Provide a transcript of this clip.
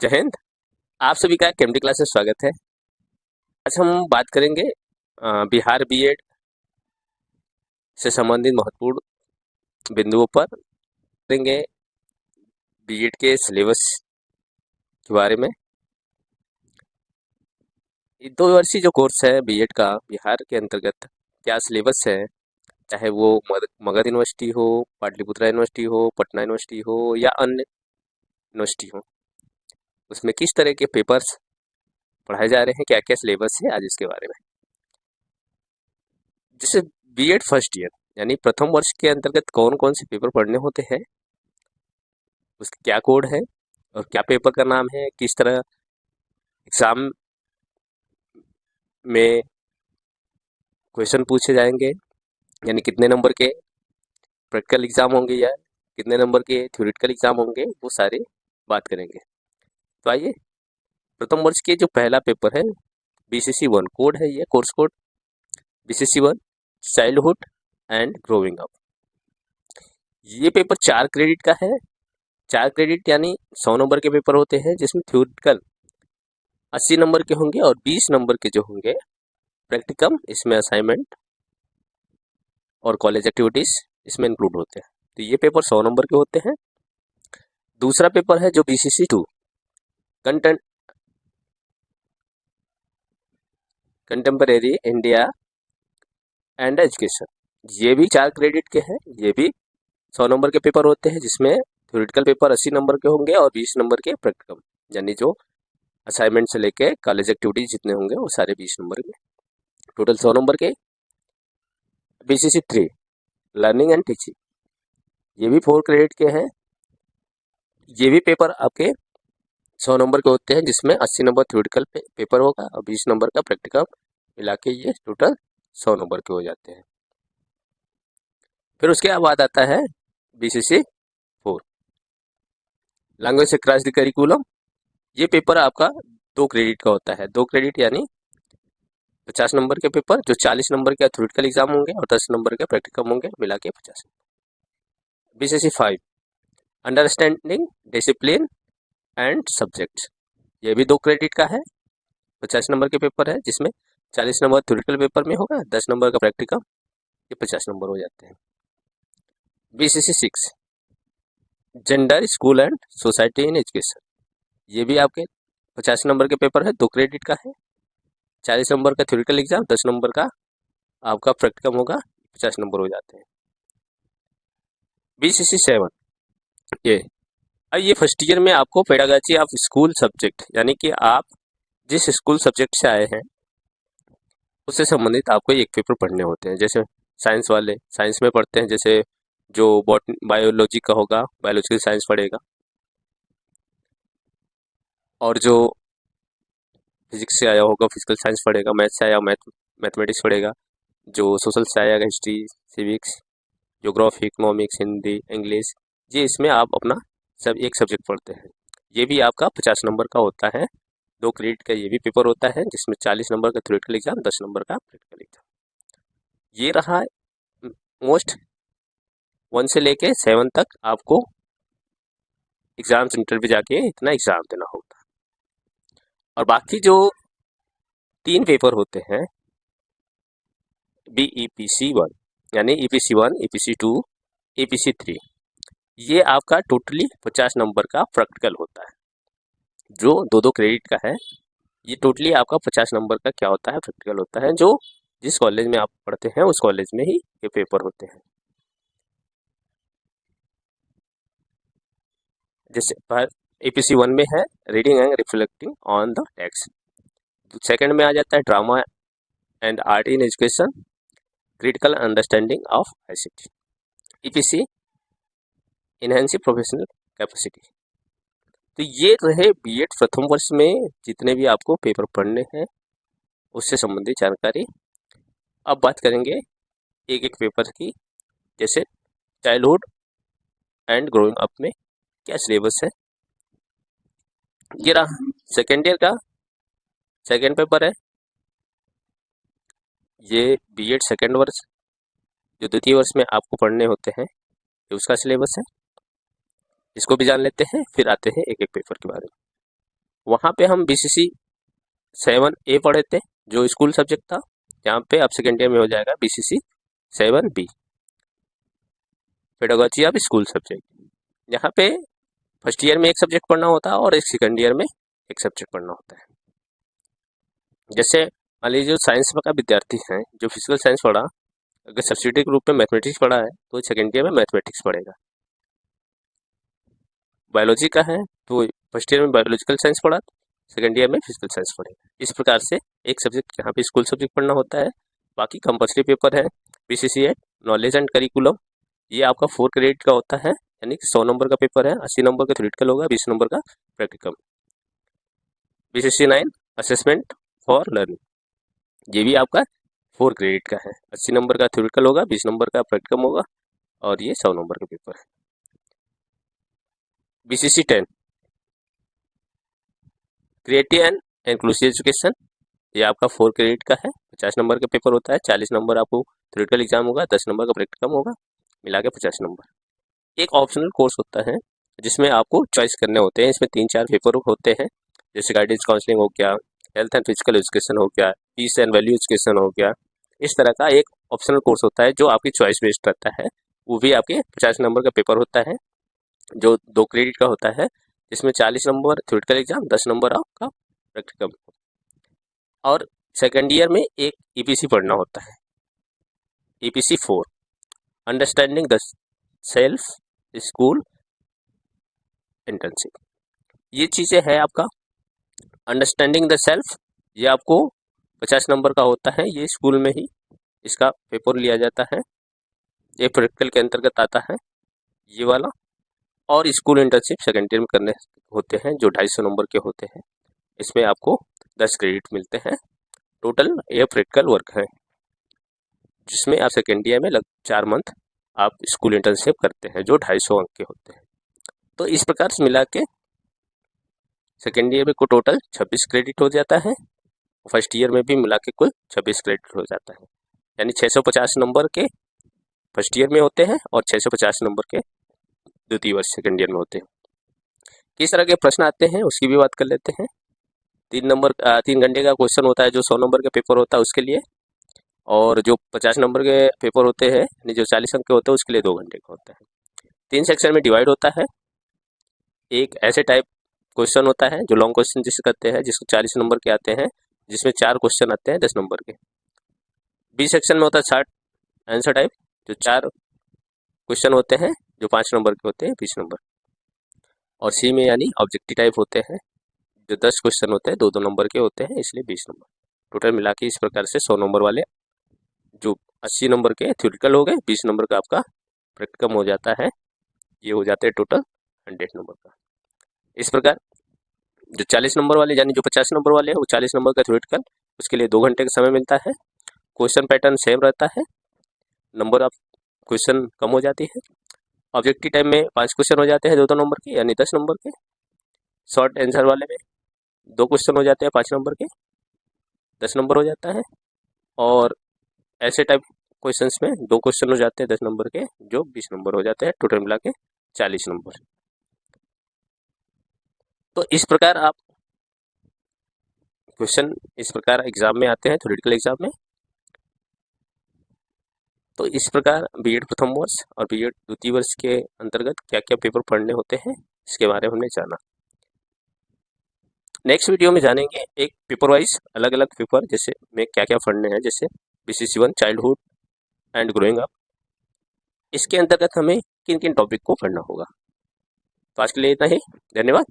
जय हिंद। आप सभी का केएमडी क्लास में स्वागत है। आज हम बात करेंगे बिहार बीएड से संबंधित महत्वपूर्ण बिंदुओं पर करेंगे। बीएड के सिलेबस के बारे में। ये 2 वर्षीय जो कोर्स है बीएड का बिहार के अंतर्गत क्या सिलेबस है, चाहे वो मगध यूनिवर्सिटी हो, पाटलिपुत्रा यूनिवर्सिटी हो, पटना यूनिवर्सिटी हो या अन्य यूनिवर्सिटी हो, उसमें किस तरह के पेपर्स पढ़ाए जा रहे हैं, क्या क्या सिलेबस है, आज इसके बारे में। जैसे बीएड फर्स्ट ईयर यानी प्रथम वर्ष के अंतर्गत कौन कौन से पेपर पढ़ने होते हैं, उसका क्या कोड है और क्या पेपर का नाम है, किस तरह एग्जाम में क्वेश्चन पूछे जाएंगे, यानी कितने नंबर के प्रैक्टिकल एग्जाम होंगे या कितने नंबर के थ्योरेटिकल एग्जाम होंगे, वो सारे बात करेंगे। तो आइए, प्रथम वर्ष के जो पहला पेपर है BCC 1 कोड है, ये course code BCC 1 childhood and growing up. ये पेपर 4 क्रेडिट का है। 4 क्रेडिट यानी 100 नंबर के पेपर होते हैं, जिसमें थ्योरेटिकल 80 नंबर के होंगे और 20 नंबर के जो होंगे प्रैक्टिकम, इसमें असाइनमेंट और कॉलेज एक्टिविटीज इसमें इंक्लूड होते हैं। तो ये पेपर 100 नंबर के होते हैं। दूसरा पेपर है जो BCC 2 content contemporary India and education. ये भी 4 क्रेडिट के हैं। ये भी 100 नंबर के पेपर होते हैं, जिसमें थ्योरेटिकल पेपर 80 नंबर के होंगे और 20 नंबर के प्रैक्टिकम, यानी जो असाइनमेंट से लेके कॉलेज एक्टिविटीज जितने होंगे वो सारे 20 नंबर के, टोटल 100 नंबर के। BCC 3 लर्निंग एंड टीचिंग, ये भी 4 क्रेडिट के हैं। ये भी पेपर आपके 100 नंबर के होते हैं, जिसमें 80 नंबर थ्योरेटिकल पेपर होगा और 20 नंबर का प्रैक्टिकल, मिला के ये टोटल 100 नंबर के हो जाते हैं। फिर उसके बाद आता है BCC 4 language across the curriculum. ये पेपर आपका 2 क्रेडिट का होता है। 2 क्रेडिट यानी 50 नंबर के पेपर, जो 40 नंबर के थ्योरेटिकल एग्जाम होंगे और 10 नंबर के प्रैक्टिकम होंगे, मिला के 50। BCC 5 understanding discipline and subject, ये भी 2 क्रेडिट का है। 50 नंबर के पेपर है, जिसमें 40 नंबर थ्योरेटिकल पेपर में होगा, 10 नंबर का प्रैक्टिकम, ये 50 नंबर हो जाते हैं। BCC 6 gender, school and society in education, ये भी आपके 50 नंबर के पेपर है, 2 क्रेडिट का है। 40 नंबर का थ्योरेटिकल एग्जाम, 10 नंबर का आपका प्रैक्टिकम होगा, 50 नंबर हो जाते हैं। BCC 7 ये फर्स्ट ईयर में आपको पेडागॉजी ऑफ स्कूल सब्जेक्ट, यानी कि आप जिस स्कूल सब्जेक्ट से आए हैं उससे संबंधित आपको एक पेपर पढ़ने होते हैं। जैसे साइंस वाले साइंस में पढ़ते हैं, जैसे जो बायोलॉजी का होगा बायोलॉजिकल साइंस पढ़ेगा, और जो फिजिक्स से आया होगा फिजिकल साइंस पढ़ेगा, मैथ्स से आया मैथमेटिक्स पढ़ेगा, जो सोशल से आएगा history, civics, geography, economics, Hindi, English, ये इसमें आप अपना सब एक सब्जेक्ट पढ़ते हैं। ये भी आपका 50 नंबर का होता है। 2 क्रेडिट का ये भी पेपर होता है, जिसमें 40 नंबर का थ्योरेटिकल एग्जाम, 10 नंबर का प्रैक्टिकल एग्जाम। ये रहा मोस्ट 1 से लेके 7 तक आपको एग्जाम सेंटर पे जाके इतना एग्जाम देना होगा। और बाकी जो 3 पेपर होते हैं BEPC 1 यानी EPC 1, EPC 2, EPC 3, ये आपका टोटली 50 नंबर का प्रैक्टिकल होता है, जो 2-2 क्रेडिट का है। ये टोटली आपका 50 नंबर का क्या होता है, प्रैक्टिकल होता है, जो जिस कॉलेज में आप पढ़ते हैं उस कॉलेज में ही ये पेपर होते हैं। जैसे EPC 1 में है reading and reflecting on the text. Second में आ जाता है drama and art in education, critical understanding of ICT। EPC enhancing professional capacity. तो ये रहे बीएड प्रथम वर्ष में जितने भी आपको पेपर पढ़ने हैं उससे संबंधित जानकारी। अब बात करेंगे एक एक पेपर की। जैसे चाइल्डहुड एंड ग्रोइंग अप में क्या सिलेबस है, ये रहा सेकेंड ईयर का सेकेंड पेपर है। ये बीएड सेकेंड वर्ष जो द्वितीय वर्ष में आपको पढ़ने होते हैं, ये उसका सिलेबस है। इसको भी जान लेते हैं, फिर आते हैं एक एक पेपर के बारे में। वहाँ पे हम BCC 7A पढ़े थे जो स्कूल सब्जेक्ट था। यहाँ पे अब सेकेंड ईयर में हो जाएगा BCC 7B, pedagogy of school subject. यहाँ पे फर्स्ट ईयर में एक सब्जेक्ट पढ़ना होता है और एक सेकेंड ईयर में एक सब्जेक्ट पढ़ना होता है। जैसे मान लीजिए जो साइंस का विद्यार्थी हैं, जो फिजिकल साइंस पढ़ा, अगर सब्सिडी के रूप में मैथमेटिक्स पढ़ा है तो सेकेंड ईयर में मैथमेटिक्स पढ़ेगा। बायोलॉजी का है तो फर्स्ट ईयर में बायोलॉजिकल साइंस पढ़ा, सेकेंड ईयर में फिजिकल साइंस पढ़ेगा। इस प्रकार से एक सब्जेक्ट यहाँ पे स्कूल सब्जेक्ट पढ़ना होता है। बाकी कंपल्सरी पेपर है BCC 8 नॉलेज एंड करिकुलम, ये आपका 4 क्रेडिट का होता है, यानी कि 100 नंबर का पेपर है। 80 नंबर का थ्योरेटिकल होगा, 20 नंबर का practical. BCC 9 assessment for learning, ये भी आपका 4 क्रेडिट का है। 80 नंबर का थ्योरेटिकल होगा, 20 नंबर का प्रैक्टिकल होगा और ये 100 नंबर का पेपर है। BCC 10 creative and inclusive education, ये आपका 4 क्रेडिट का है। 50 नंबर का पेपर होता है, 40 नंबर आपको थ्योरेटिकल एग्जाम होगा, 10 नंबर का प्रैक्टिकल होगा, मिला के 50 नंबर। एक ऑप्शनल कोर्स होता है जिसमें आपको चॉइस करने होते हैं। इसमें 3-4 पेपर होते हैं, जैसे गाइडेंस काउंसलिंग हो गया, हेल्थ एंड फिजिकल एजुकेशन हो गया, पीस एंड वैल्यू एजुकेशन हो गया। इस तरह का एक ऑप्शनल कोर्स होता है जो आपकी चॉइस बेस्ड रहता है। वो भी आपके 50 नंबर का पेपर होता है जो 2 क्रेडिट का होता है, जिसमें 40 नंबर थ्योरेटिकल एग्जाम, 10 नंबर आपका प्रैक्टिकल। और सेकेंड ईयर में एक EPC पढ़ना होता है, EPC 4 understanding the self school internship. ये चीज़ें है आपका अंडरस्टैंडिंग द सेल्फ, ये आपको 50 नंबर का होता है। ये स्कूल में ही इसका पेपर लिया जाता है, ये प्रैक्टिकल के अंतर्गत आता है ये वाला। और स्कूल इंटर्नशिप सेकेंड ईयर में करने होते हैं जो 250 नंबर के होते हैं। इसमें आपको 10 क्रेडिट मिलते हैं। टोटल ये प्रैक्टिकल वर्क है जिसमें आप सेकेंड ईयर में 4 मंथ आप स्कूल इंटर्नशिप करते हैं जो 250 अंक के होते हैं। तो इस प्रकार से मिला के सेकेंड ईयर में को टोटल 26 क्रेडिट हो जाता है। फर्स्ट ईयर में भी मिला के कुल 26 क्रेडिट हो जाता है, यानी 650 नंबर के फर्स्ट ईयर में होते हैं और 650 नंबर के द्वितीय वर्ष सेकेंड ईयर में होते हैं। किस तरह के प्रश्न आते हैं उसकी भी बात कर लेते हैं। 3 घंटे का क्वेश्चन होता है जो 100 नंबर का पेपर होता है उसके लिए, और जो 50 नंबर के पेपर होते हैं यानी जो 40 अंक के होते हैं उसके लिए 2 घंटे का होता है। 3 सेक्शन में डिवाइड होता है। एक ऐसे टाइप क्वेश्चन होता है जो लॉन्ग क्वेश्चन जिसे कहते हैं, जिसको 40 नंबर के आते हैं, जिसमें 4 क्वेश्चन आते हैं 10 नंबर के। बी सेक्शन में होता है शॉर्ट आंसर टाइप, जो 4 क्वेश्चन होते हैं जो 5 नंबर के होते हैं 20 नंबर। और सी में यानी ऑब्जेक्टिव टाइप होते हैं जो 10 क्वेश्चन होते हैं 2-2 नंबर के होते हैं, इसलिए 20 नंबर। टोटल मिला के इस प्रकार से 100 नंबर वाले जो 80 नंबर के थ्योरेटिकल हो गए, 20 नंबर का आपका प्रैक्टिकल हो जाता है, ये हो जाते हैं टोटल 100 नंबर का। इस प्रकार जो 40 नंबर वाले यानी जो 50 नंबर वाले हैं वो 40 नंबर का थ्योरेटिकल, उसके लिए 2 घंटे का समय मिलता है। क्वेश्चन पैटर्न सेम रहता है, नंबर ऑफ क्वेश्चन कम हो जाती है। ऑब्जेक्टिव टाइम में 5 क्वेश्चन हो जाते हैं 2-2 नंबर के यानी 10 नंबर के। शॉर्ट आंसर वाले में 2 क्वेश्चन हो जाते हैं 5 नंबर के, 10 नंबर हो जाता है। और ऐसे टाइप क्वेश्चंस में 2 क्वेश्चन हो जाते हैं 10 नंबर के जो 20 नंबर हो जाते हैं, टोटल मिला के 40 नंबर। तो इस प्रकार आप क्वेश्चन इस प्रकार एग्जाम में आते हैं, थ्योरेटिकल एग्जाम में। तो इस प्रकार बीएड प्रथम वर्ष और बीएड द्वितीय वर्ष के अंतर्गत क्या क्या पेपर पढ़ने होते हैं इसके बारे में हमने जाना। नेक्स्ट वीडियो में जानेंगे एक पेपर वाइज अलग अलग पेपर जैसे में क्या क्या पढ़ने हैं, जैसे BCC 1 childhood and growing up, इसके अंतर्गत हमें किन किन टॉपिक को पढ़ना होगा। तो आज के लिए इतना ही, धन्यवाद।